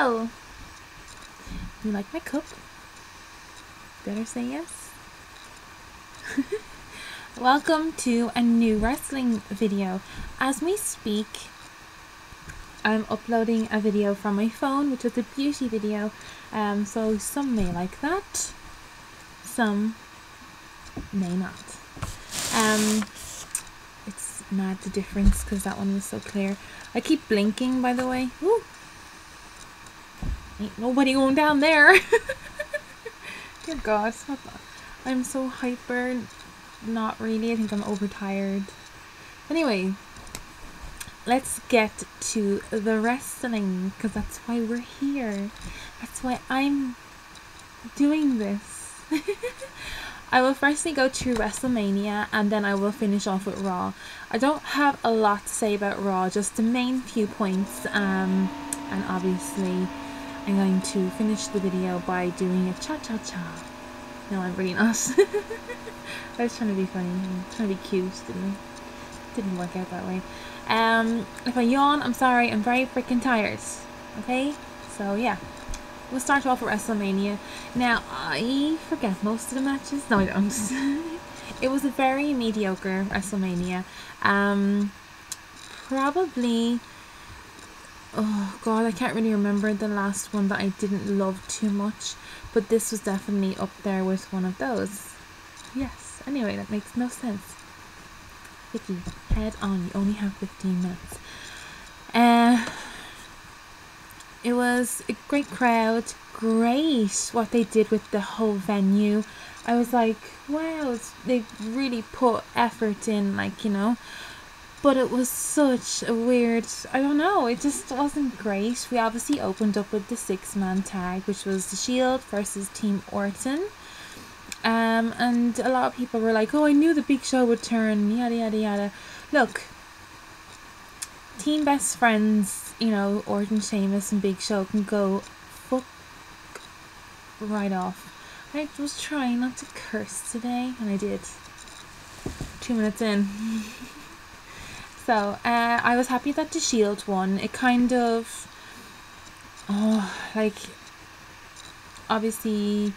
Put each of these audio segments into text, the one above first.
Hello! You like my cup? Better say yes. Welcome to a new wrestling video. As we speak, I'm uploading a video from my phone, which is a beauty video. So some may like that, some may not. It's mad the difference because that one was so clear. I keep blinking, by the way. Woo! Ain't nobody going down there. Dear God, I'm so hyper. Not really. I think I'm overtired. Anyway, let's get to the wrestling because that's why we're here. That's why I'm doing this. I will firstly go to Wrestlemania and then I will finish off with Raw. I don't have a lot to say about Raw, just the main few points. And obviously I'm going to finish the video by doing a cha-cha-cha. No, I'm really not. I was trying to be funny. I'm trying to be cute, didn't work out that way. If I yawn, I'm sorry. I'm very freaking tired. Okay? So yeah. We'll start off with Wrestlemania. Now, I forget most of the matches. No, I don't. It was a very mediocre Wrestlemania. Probably... Oh god, I can't really remember the last one that I didn't love too much. But this was definitely up there with one of those. Yes. Anyway, that makes no sense. Vicky, head on. You only have 15 minutes. It was a great crowd. Great what they did with the whole venue. I was like, wow, they really put effort in, like, you know. But it was such a weird, I don't know, it just wasn't great. We obviously opened up with the 6-man tag, which was the Shield versus Team Orton. And a lot of people were like, oh, I knew the Big Show would turn, yada yada yada. Look, Team Best Friends, you know, Orton, Sheamus and Big Show can go fuck right off. I was trying not to curse today, and I did. 2 minutes in. So, I was happy that the Shield won. It kind of... Oh, like... Obviously,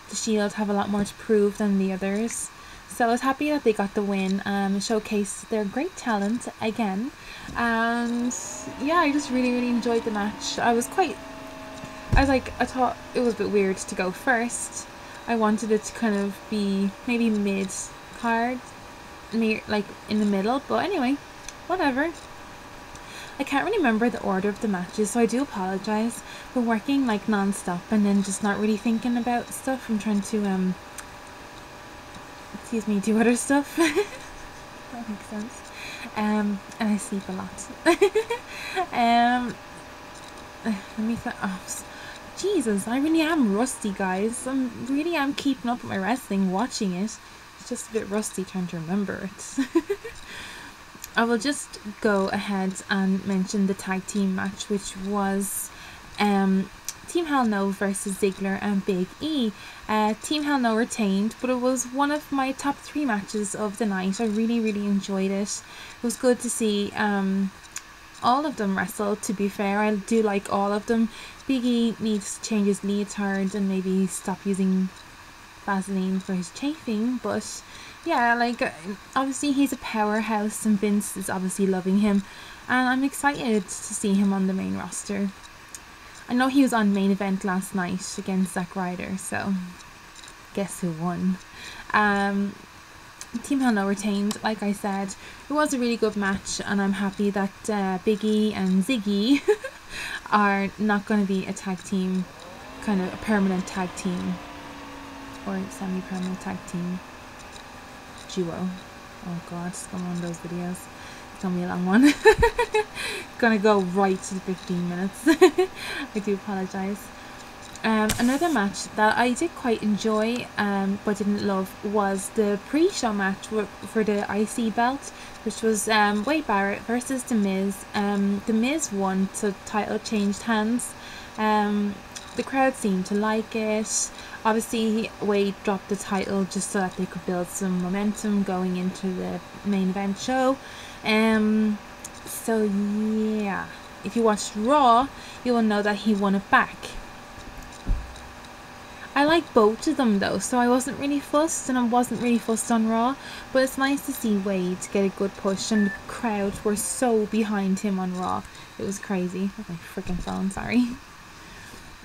the Shield have a lot more to prove than the others. So I was happy that they got the win. Showcased their great talent again. And yeah, I just really enjoyed the match. I thought it was a bit weird to go first. I wanted it to kind of be maybe mid-card. Like in the middle. But anyway, whatever. I can't really remember the order of the matches, so I do apologise. Been working like non-stop and then just not really thinking about stuff. I'm trying to do other stuff. That makes sense. And I sleep a lot. Let me think. Oh, Jesus, I really am rusty, guys. I really am keeping up with my wrestling, watching it. It's just a bit rusty trying to remember it. I will just go ahead and mention the tag team match, which was Team Hell No versus Ziggler and Big E. Team Hell No retained, but it was one of my top 3 matches of the night. I really enjoyed it. It was good to see all of them wrestle, to be fair. I do like all of them. Big E needs to change his leotard and maybe stop using Vaseline for his chafing, but yeah, like obviously he's a powerhouse and Vince is obviously loving him, and I'm excited to see him on the main roster. I know he was on main event last night against Zack Ryder, so guess who won? Team Hell No retained, like I said. It was a really good match, and I'm happy that Big E and Ziggy are not going to be a tag team, kind of a permanent tag team, or semi-permanent tag team duo. Oh god, it's one of those videos. It's only a long one. Gonna go right to the 15 minutes. I do apologise. Another match that I did quite enjoy but didn't love was the pre-show match for the IC belt, which was Wade Barrett versus The Miz. The Miz won, so the title changed hands. The crowd seemed to like it. Obviously Wade dropped the title just so that they could build some momentum going into the main event show. So yeah, if you watched Raw, you will know that he won it back. I like both of them though, so I wasn't really fussed, and I wasn't really fussed on Raw, but it's nice to see Wade get a good push, and the crowd were so behind him on Raw. It was crazy. Oh, my freaking phone, sorry.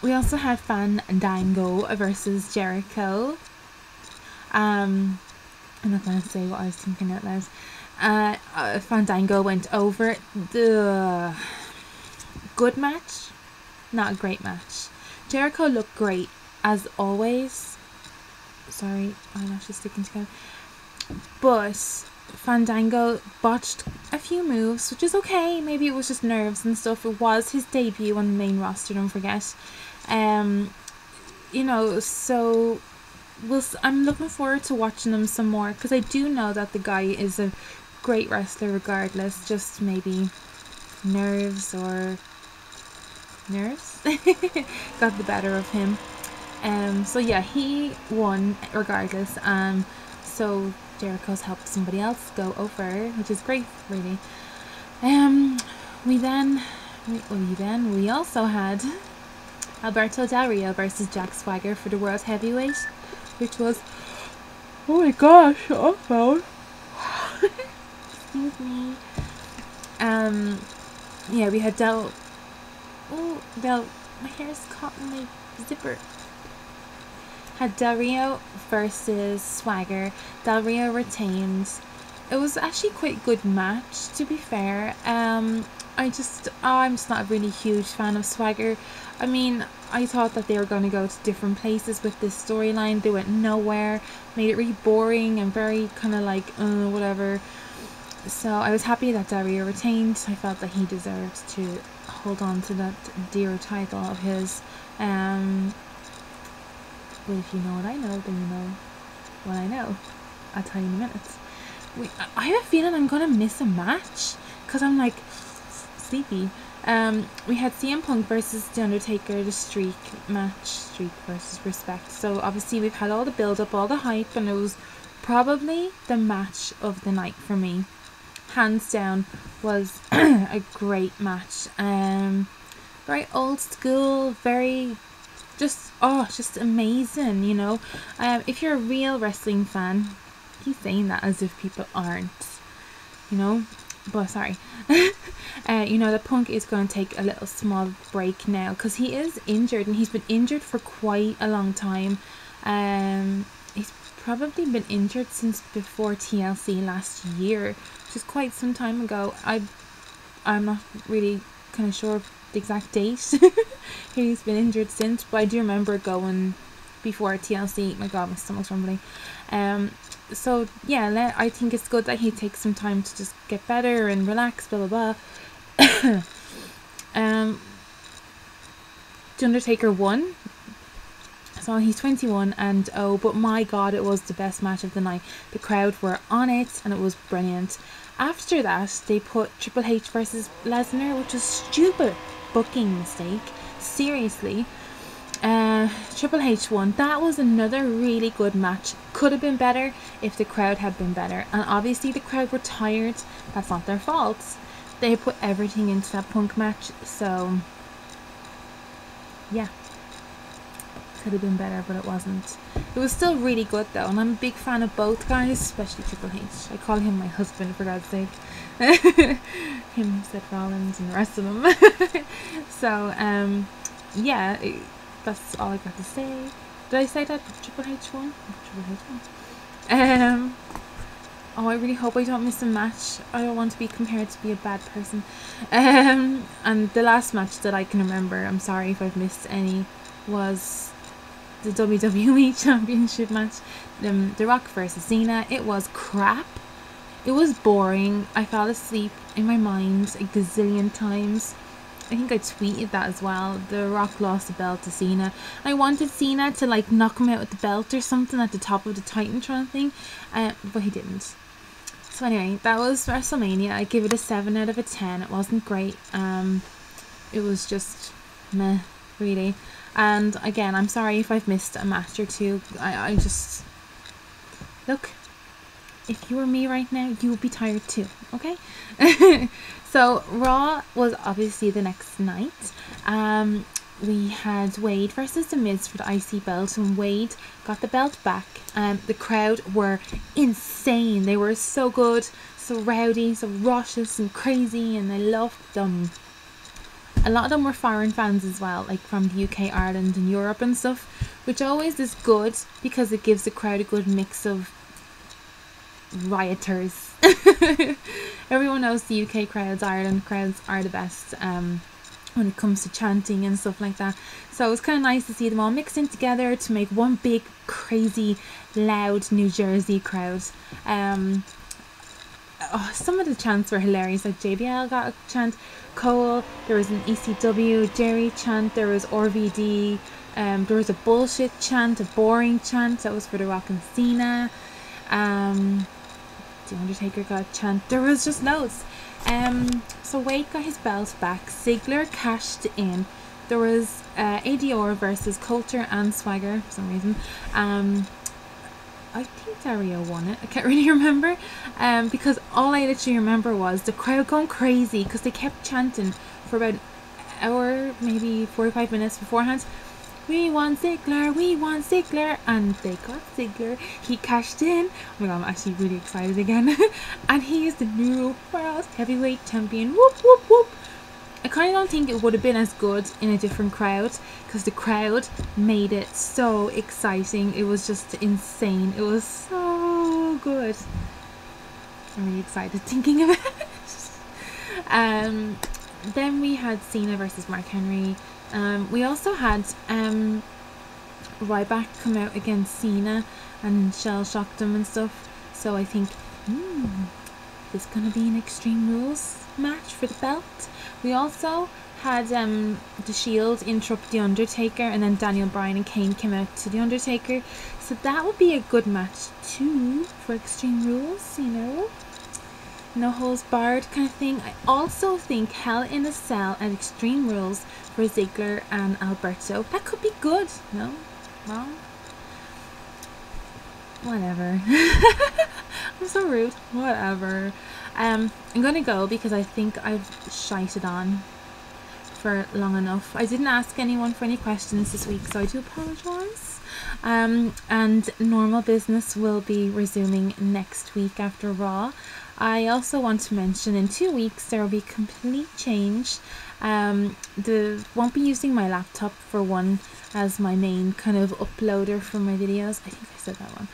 We also had Fandango versus Jericho. I'm not going to say what I was thinking out loud. Fandango went over. The good match, not a great match. Jericho looked great as always. Sorry, I'm actually sticking together. But Fandango botched a few moves, which is okay. Maybe it was just nerves and stuff. It was his debut on the main roster, don't forget. You know, so I'm looking forward to watching him some more, because I do know that the guy is a great wrestler regardless. Just maybe nerves got the better of him. So yeah, he won regardless. So Jericho's helped somebody else go over, which is great, really. We also had Alberto Del Rio versus Jack Swagger for the World Heavyweight, which was, oh my gosh, oh phone. Excuse me. Yeah, we had my hair's caught in my zipper. Had Del Rio versus Swagger. Del Rio retained. It was actually quite a good match, to be fair. I'm just not a really huge fan of Swagger. I mean, I thought that they were going to go to different places with this storyline. They went nowhere, made it really boring and very kind of like, whatever. So I was happy that Del Rio retained. I felt that he deserved to hold on to that dear title of his. But if you know what I know, then you know what I know. I'll tell you in a minute. I have a feeling I'm going to miss a match, because I'm like sleepy. We had CM Punk versus The Undertaker, the streak versus Respect. So obviously we've had all the build up, all the hype, and it was probably the match of the night for me. Hands down, was a great match. Very old school, very just amazing, you know. If you're a real wrestling fan, I keep saying that as if people aren't, you know. But sorry. You know that Punk is going to take a little small break now, because he is injured, and he's been injured for quite a long time. He's probably been injured since before TLC last year, which is quite some time ago. I'm not really kind of sure of the exact date he's been injured since, but I do remember going before TLC. My god, my stomach's rumbling. So yeah, I think it's good that he takes some time to just get better and relax, blah blah blah. The Undertaker won, so he's 21 and but my god, it was the best match of the night. The crowd were on it, and it was brilliant. After that, they put Triple H versus Lesnar, which was stupid booking mistake. Seriously. Triple H won. That was another really good match. Could have been better if the crowd had been better, and obviously the crowd were tired. That's not their fault. They put everything into that Punk match, so yeah, could have been better, but it wasn't. It was still really good though, and I'm a big fan of both guys, especially Triple H. I call him my husband, for God's sake. Him, Seth Rollins, and the rest of them. So yeah, that's all I got to say. Did I say that Triple H won? Triple H won. Oh, I really hope I don't miss a match. I don't want to be compared to be a bad person. And the last match that I can remember, I'm sorry if I've missed any, was the WWE Championship match. The Rock versus Cena. It was crap. It was boring. I fell asleep in my mind a gazillion times. I think I tweeted that as well. The Rock lost the belt to Cena. I wanted Cena to like knock him out with the belt or something at the top of the Titantron thing, but he didn't. So anyway, that was WrestleMania. I give it a 7 out of a 10. It wasn't great. It was just meh, really. And again, I'm sorry if I've missed a match or two. I just look. If you were me right now, you would be tired too. okay? So Raw was obviously the next night. We had Wade versus The Miz for the IC belt, and Wade got the belt back. The crowd were insane. They were so good, so rowdy, so raucous and crazy, and I loved them. A lot of them were foreign fans as well, like from the UK, Ireland and Europe and stuff, which always is good because it gives the crowd a good mix of rioters. Everyone knows the UK crowds, Ireland crowds are the best when it comes to chanting and stuff like that. So it was kind of nice to see them all mixed in together to make one big, crazy, loud New Jersey crowd. Some of the chants were hilarious. Like JBL got a chant, Cole, there was an ECW, Jerry chant, there was RVD, there was a bullshit chant, a boring chant that was for The Rock and Cena. The Undertaker got a chant. There was just loads. So Wade got his belt back. Ziggler cashed in. There was ADR versus Coulter and Swagger for some reason. I think Dario won it. I can't really remember. Because all I literally remember was the crowd going crazy because they kept chanting for about an hour, maybe 45 minutes beforehand. We want Ziggler, we want Ziggler, and they got Ziggler. He cashed in. Oh my god, I'm actually really excited again. And he is the new World Heavyweight Champion. Whoop, whoop, whoop. I kind of don't think it would have been as good in a different crowd because the crowd made it so exciting. It was just insane. It was so good. I'm really excited thinking of it. Then we had Cena versus Mark Henry. We also had Ryback come out against Cena and shell shocked him and stuff. So I think there's gonna be an Extreme Rules match for the belt. We also had the Shield interrupt the Undertaker, and then Daniel Bryan and Kane came out to the Undertaker. So that would be a good match too for Extreme Rules, you know. No holds barred kind of thing. I also think Hell in a Cell and Extreme Rules for Ziggler and Alberto. That could be good. No? Well, whatever. I'm so rude. Whatever. I'm gonna go because I think I've shited on for long enough. I didn't ask anyone for any questions this week, so I do apologise. And normal business will be resuming next week after Raw. I also want to mention in 2 weeks there will be complete change. Won't be using my laptop for one as my main kind of uploader for my videos. I think I said that one.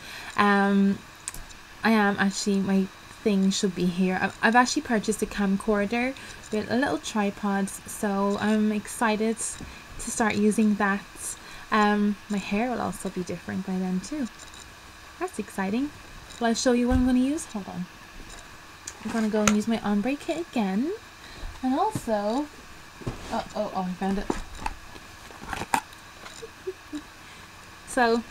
I am actually, my thing should be here. I've actually purchased a camcorder with a little tripod, so I'm excited to start using that. My hair will also be different by then too. That's exciting. Will I show you what I'm going to use? Hold on. I'm going to go and use my ombre kit again. And also... Oh, I found it. So,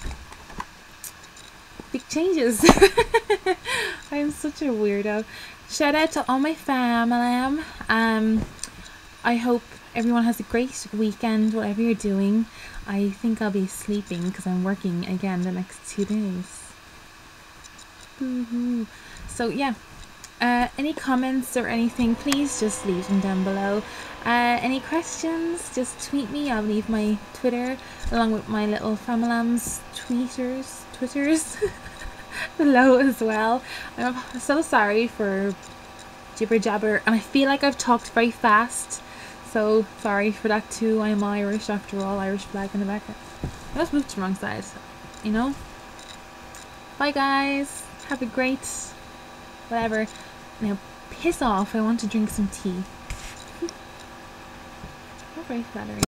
big changes. I am such a weirdo. Shout out to all my family. I hope everyone has a great weekend, whatever you're doing. I think I'll be sleeping because I'm working again the next 2 days. Woohoo. So yeah. Any comments or anything, please just leave them down below. Any questions, just tweet me. I'll leave my Twitter along with my little Famalams twitters below as well. I'm so sorry for jibber jabber, and I feel like I've talked very fast, so sorry for that too. I am Irish after all. Irish flag in the background. I just moved to the wrong side, you know. Bye guys, have a great whatever. Now piss off, I want to drink some tea. Not very flattering.